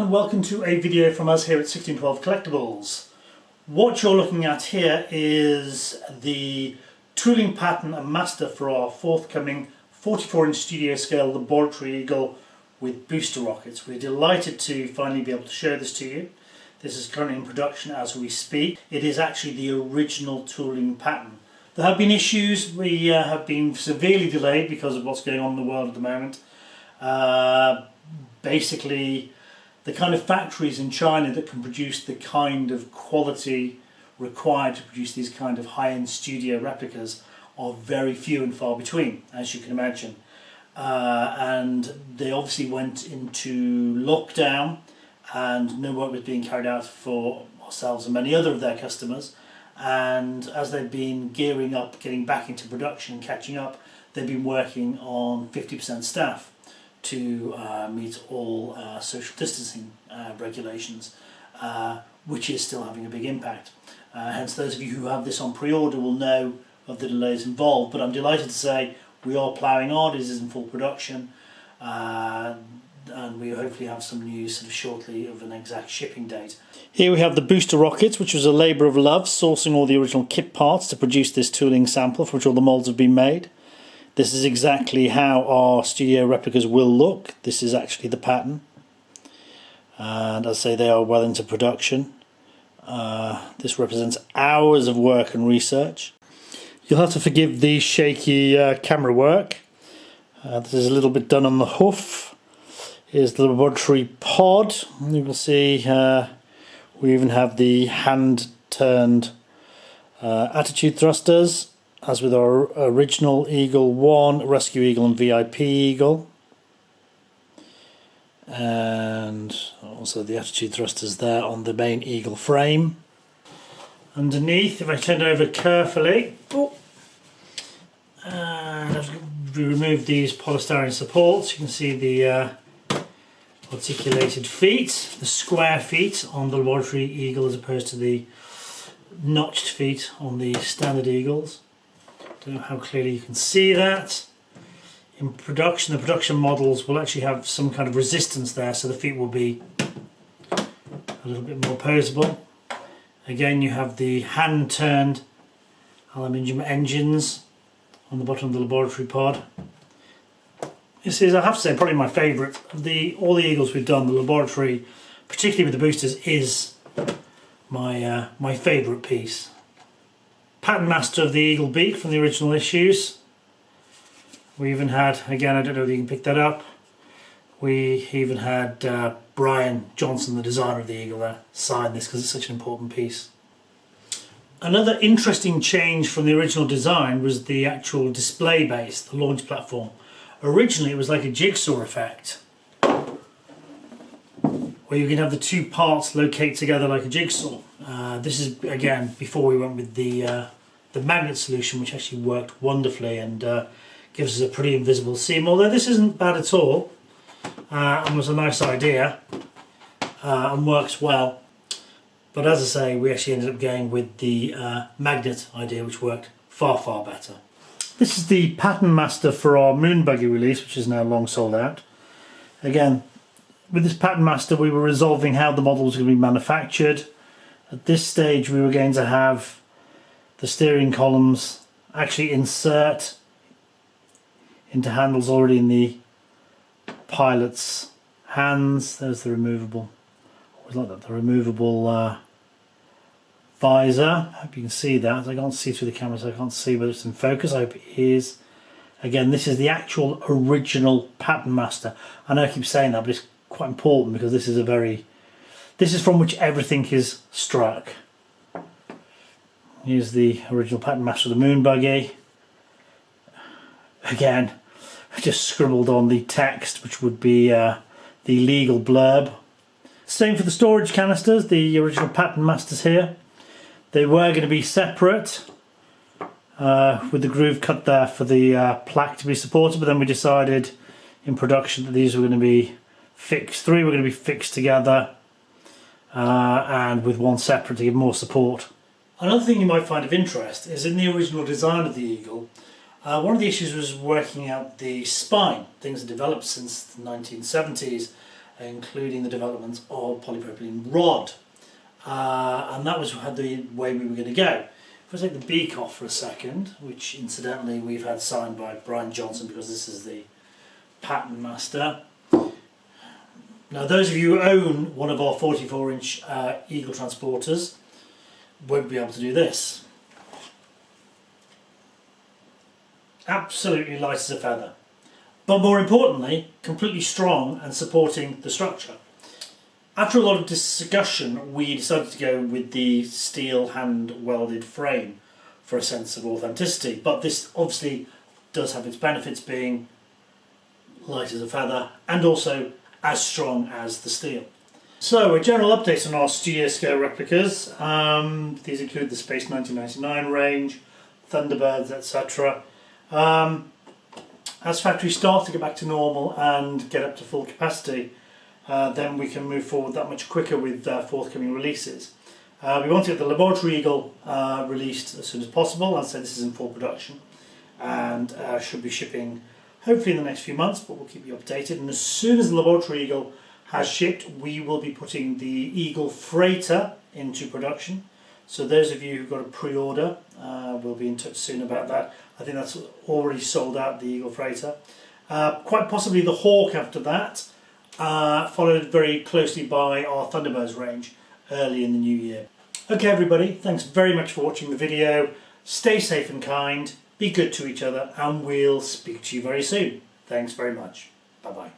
everyone, welcome to a video from us here at 1612 Collectibles. What you're looking at here is the tooling pattern and master for our forthcoming 44-inch studio scale laboratory eagle with booster rockets. We're delighted to finally be able to show this to you. This is currently in production as we speak. It is actually the original tooling pattern. There have been issues. We have been severely delayed because of what's going on in the world at the moment. Basically, the kind of factories in China that can produce the kind of quality required to produce these kind of high-end studio replicas are very few and far between, as you can imagine. And they obviously went into lockdown and no work was being carried out for ourselves and many other of their customers. And as they've been gearing up, getting back into production and catching up, they've been working on 50% staff to meet all social distancing regulations, which is still having a big impact. Hence, those of you who have this on pre-order will know of the delays involved, but I'm delighted to say we are ploughing on. This is in full production, and we hopefully have some news sort of shortly of an exact shipping date. Here we have the booster rockets, which was a labour of love, sourcing all the original kit parts to produce this tooling sample for which all the moulds have been made. This is exactly how our studio replicas will look. This is actually the pattern. And as I say, they are well into production. This represents hours of work and research. You'll have to forgive the shaky camera work. This is a little bit done on the hoof. Here's the laboratory pod. You will see we even have the hand-turned attitude thrusters, as with our original Eagle 1, Rescue Eagle and VIP Eagle. And also the attitude thrusters there on the main Eagle frame. Underneath, if I turn it over carefully, and as we remove these polystyrene supports, you can see the articulated feet, the square feet on the laboratory Eagle as opposed to the notched feet on the standard Eagles. Don't know how clearly you can see that. In production, the production models will actually have some kind of resistance there, so the feet will be a little bit more posable. Again, you have the hand-turned aluminium engines on the bottom of the laboratory pod. This is, I have to say, probably my favourite of all the Eagles we've done. The laboratory, particularly with the boosters, is my favourite piece. Pattern master of the Eagle beak from the original issues. We even had, again, I don't know if you can pick that up, we even had Brian Johnson, the designer of the Eagle, there, sign this because it's such an important piece. Another interesting change from the original design was the actual display base, the launch platform. Originally it was like a jigsaw effect, where you can have the two parts locate together like a jigsaw. This is, again, before we went with the magnet solution, which actually worked wonderfully and gives us a pretty invisible seam, although this isn't bad at all and was a nice idea and works well. But as I say, we actually ended up going with the magnet idea, which worked far better. This is the pattern master for our moon buggy release, which is now long sold out. Again, with this pattern master we were resolving how the model was going to be manufactured. At this stage we were going to have the steering columns actually insert into handles already in the pilot's hands. There's the removable, always like that, the removable visor. I hope you can see that. I can't see through the camera, so I can't see whether it's in focus. I hope it is. Again, this is the actual original pattern master. I know I keep saying that, but it's quite important because this is from which everything is struck. Here's the original pattern master of the moon buggy. Again, I just scribbled on the text, which would be the legal blurb. Same for the storage canisters, the original pattern masters here. They were going to be separate, with the groove cut there for the plaque to be supported, but then we decided in production that these were going to be fixed. Three were going to be fixed together, and with one separate to give more support. Another thing you might find of interest is in the original design of the Eagle, one of the issues was working out the spine. Things have developed since the 1970s including the development of polypropylene rod. And that was the way we were going to go. If I take the beak off for a second, which incidentally we've had signed by Brian Johnson because this is the pattern master. Now those of you who own one of our 44-inch Eagle transporters won't be able to do this. Absolutely light as a feather. But more importantly, completely strong and supporting the structure. After a lot of discussion, we decided to go with the steel hand-welded frame for a sense of authenticity. But this obviously does have its benefits, being light as a feather and also as strong as the steel. So a general update on our studio scale replicas. These include the Space 1999 range, Thunderbirds, etc. As factories start to get back to normal and get up to full capacity, then we can move forward that much quicker with forthcoming releases. We want to get the Laboratory Eagle released as soon as possible. As I said, this is in full production and should be shipping hopefully in the next few months, but we'll keep you updated. And as soon as the Laboratory Eagle has shipped, we will be putting the Eagle Freighter into production. So those of you who've got a pre-order, we'll be in touch soon about that. I think that's already sold out, the Eagle Freighter. Quite possibly the Hawk after that, followed very closely by our Thunderbirds range early in the new year. Okay everybody, thanks very much for watching the video. Stay safe and kind, be good to each other, and we'll speak to you very soon. Thanks very much. Bye bye.